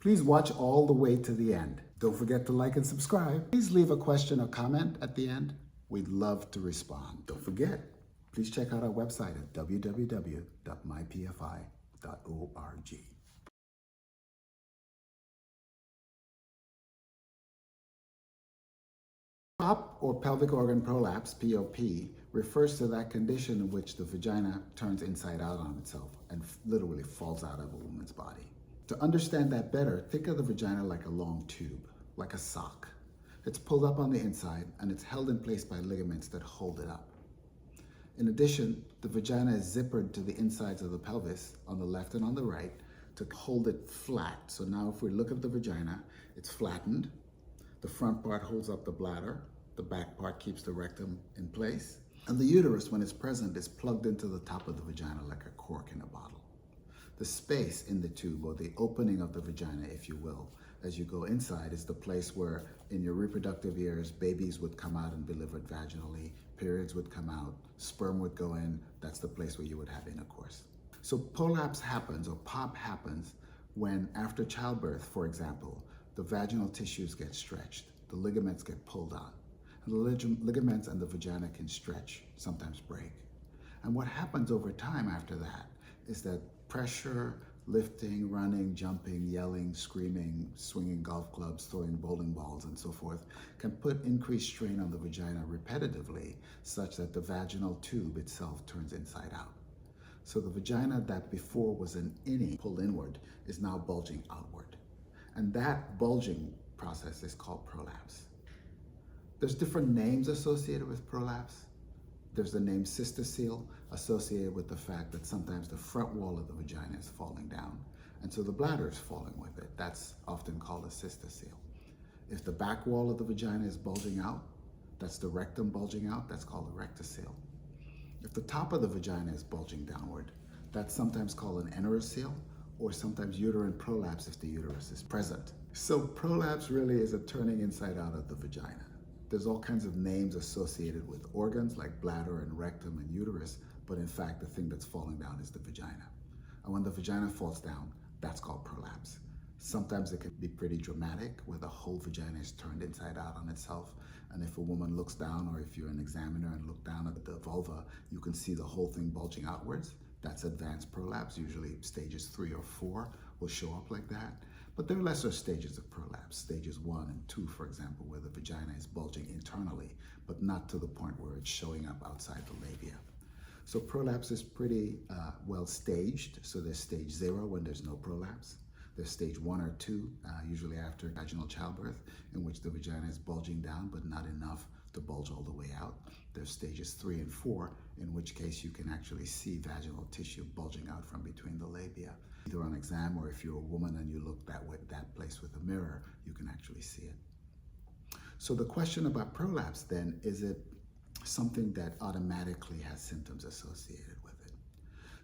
Please watch all the way to the end. Don't forget to like and subscribe. Please leave a question or comment at the end. We'd love to respond. Don't forget, please check out our website at www.mypfi.org. POP, or pelvic organ prolapse, POP, refers to that condition in which the vagina turns inside out on itself and literally falls out of a woman's body. To understand that better, think of the vagina like a long tube, like a sock. It's pulled up on the inside and it's held in place by ligaments that hold it up. In addition, the vagina is zippered to the insides of the pelvis on the left and on the right to hold it flat. So now if we look at the vagina, it's flattened. The front part holds up the bladder. The back part keeps the rectum in place. And the uterus, when it's present, is plugged into the top of the vagina like a cork in a bottle. The space in the tube, or the opening of the vagina, if you will, as you go inside, is the place where in your reproductive years, babies would come out and be delivered vaginally, periods would come out, sperm would go in. That's the place where you would have intercourse. So prolapse happens, or POP happens, when after childbirth, for example, the vaginal tissues get stretched, the ligaments get pulled on, and the ligaments and the vagina can stretch, sometimes break. And what happens over time after that is that pressure, lifting, running, jumping, yelling, screaming, swinging golf clubs, throwing bowling balls, and so forth, can put increased strain on the vagina repetitively, such that the vaginal tube itself turns inside out. So the vagina that before was an innie, pulled inward, is now bulging outward. And that bulging process is called prolapse. There's different names associated with prolapse. There's the name cystocele, associated with the fact that sometimes the front wall of the vagina is falling down, and so the bladder is falling with it. That's often called a cystocele. If the back wall of the vagina is bulging out, that's the rectum bulging out, that's called a rectocele. If the top of the vagina is bulging downward, that's sometimes called an enterocele, or sometimes uterine prolapse if the uterus is present. So prolapse really is a turning inside out of the vagina. There's all kinds of names associated with organs like bladder and rectum and uterus, but in fact the thing that's falling down is the vagina. And when the vagina falls down, that's called prolapse. Sometimes it can be pretty dramatic, where the whole vagina is turned inside out on itself. And if a woman looks down, or if you're an examiner and look down at the vulva, you can see the whole thing bulging outwards. That's advanced prolapse. Usually stages 3 or 4 will show up like that. But there are lesser stages of prolapse, stages 1 and 2, for example, where the vagina is bulging internally, but not to the point where it's showing up outside the labia. So prolapse is pretty well staged. So there's stage 0 when there's no prolapse. There's stage 1 or 2, usually after vaginal childbirth, in which the vagina is bulging down, but not enough to bulge all the way out. There's stages 3 and 4, in which case you can actually see vaginal tissue bulging out from between the labia. Either on exam, or if you're a woman and you look that place with a mirror, you can actually see it. So the question about prolapse then, is it something that automatically has symptoms associated with it?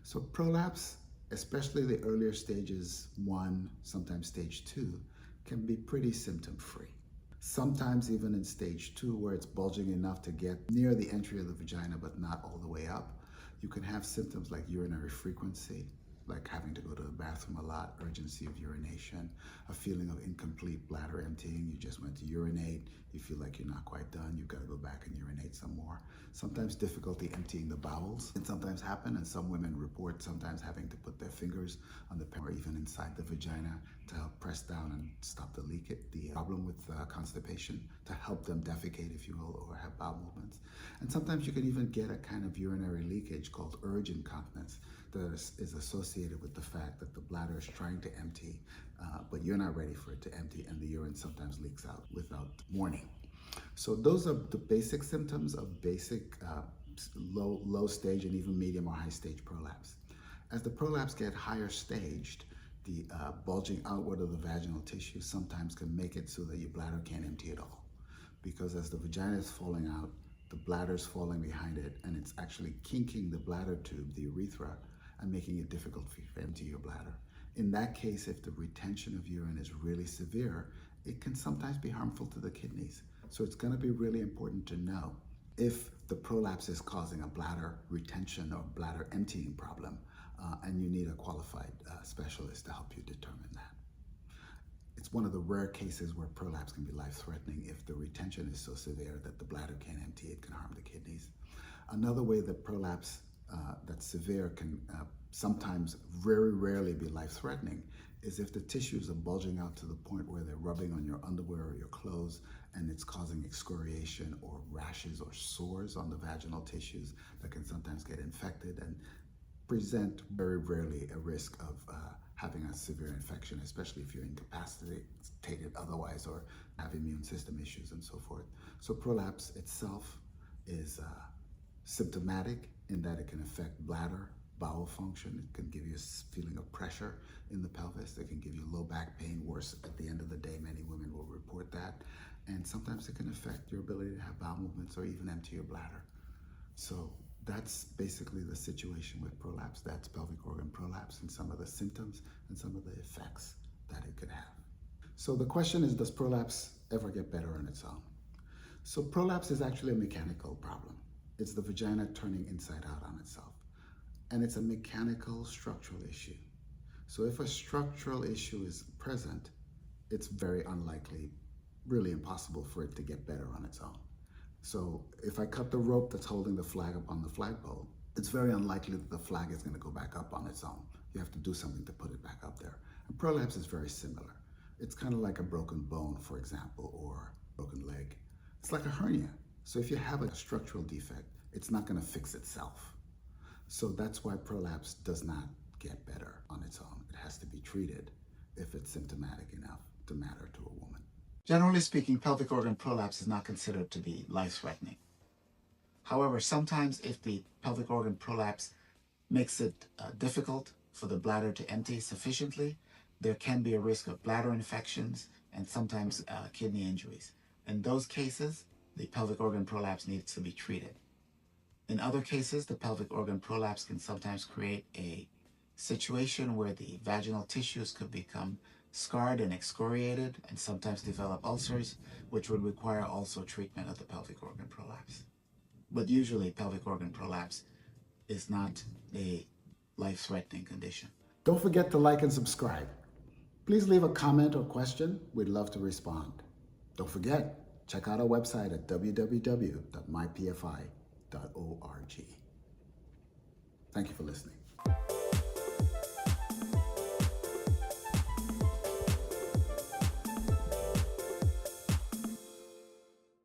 So prolapse, especially the earlier stages 1, sometimes stage 2, can be pretty symptom-free. Sometimes even in stage 2, where it's bulging enough to get near the entry of the vagina but not all the way up, you can have symptoms like urinary frequency, like having to go to the bathroom a lot, urgency of urination, a feeling of incomplete bladder emptying. You just went to urinate, you feel like you're not quite done, you've got to go back and urinate some more. Sometimes difficulty emptying the bowels can sometimes happen, and some women report sometimes having to put their fingers on the pen or even inside the vagina to help press down and stop the leak, the problem with constipation, to help them defecate, if you will, or have bowel movements. And sometimes you can even get a kind of urinary leakage called urge incontinence that is associated with the fact that the bladder is trying to empty, but you're not ready for it to empty, and the urine sometimes leaks out without warning. So those are the basic symptoms of basic low stage and even medium or high stage prolapse. As the prolapse get higher staged, the bulging outward of the vaginal tissue sometimes can make it so that your bladder can't empty at all. Because as the vagina is falling out, the bladder is falling behind it, and it's actually kinking the bladder tube, the urethra, and making it difficult for you to empty your bladder. In that case, if the retention of urine is really severe, it can sometimes be harmful to the kidneys. So it's going to be really important to know if the prolapse is causing a bladder retention or bladder emptying problem, and you need a qualified specialist to help you determine that. It's one of the rare cases where prolapse can be life-threatening if the retention is so severe that the bladder can't empty, it can harm the kidneys. Another way that prolapse that's severe can sometimes very rarely be life-threatening is if the tissues are bulging out to the point where they're rubbing on your underwear or your clothes and it's causing excoriation or rashes or sores on the vaginal tissues that can sometimes get infected and present very rarely a risk of having a severe infection, especially if you're incapacitated otherwise or have immune system issues and so forth. So prolapse itself is symptomatic in that it can affect bladder, bowel function. It can give you a feeling of pressure in the pelvis. It can give you low back pain. Worse, at the end of the day, many women will report that. And sometimes it can affect your ability to have bowel movements or even empty your bladder. So that's basically the situation with prolapse. That's pelvic organ prolapse and some of the symptoms and some of the effects that it could have. So the question is, does prolapse ever get better on its own? So prolapse is actually a mechanical problem. It's the vagina turning inside out on itself. And it's a mechanical structural issue. So if a structural issue is present, it's very unlikely, really impossible for it to get better on its own. So if I cut the rope that's holding the flag up on the flagpole, it's very unlikely that the flag is going to go back up on its own. You have to do something to put it back up there. And prolapse is very similar. It's kind of like a broken bone, for example, or broken leg. It's like a hernia. So if you have a structural defect, it's not going to fix itself. So that's why prolapse does not get better on its own. It has to be treated if it's symptomatic enough to matter to a woman. Generally speaking, pelvic organ prolapse is not considered to be life-threatening. However, sometimes if the pelvic organ prolapse makes it difficult for the bladder to empty sufficiently, there can be a risk of bladder infections and sometimes kidney injuries. In those cases, the pelvic organ prolapse needs to be treated. In other cases, the pelvic organ prolapse can sometimes create a situation where the vaginal tissues could become scarred and excoriated and sometimes develop ulcers, which would require also treatment of the pelvic organ prolapse. But usually pelvic organ prolapse is not a life-threatening condition. Don't forget to like and subscribe. Please leave a comment or question. We'd love to respond. Don't forget, check out our website at www.mypfi.org. Thank you for listening.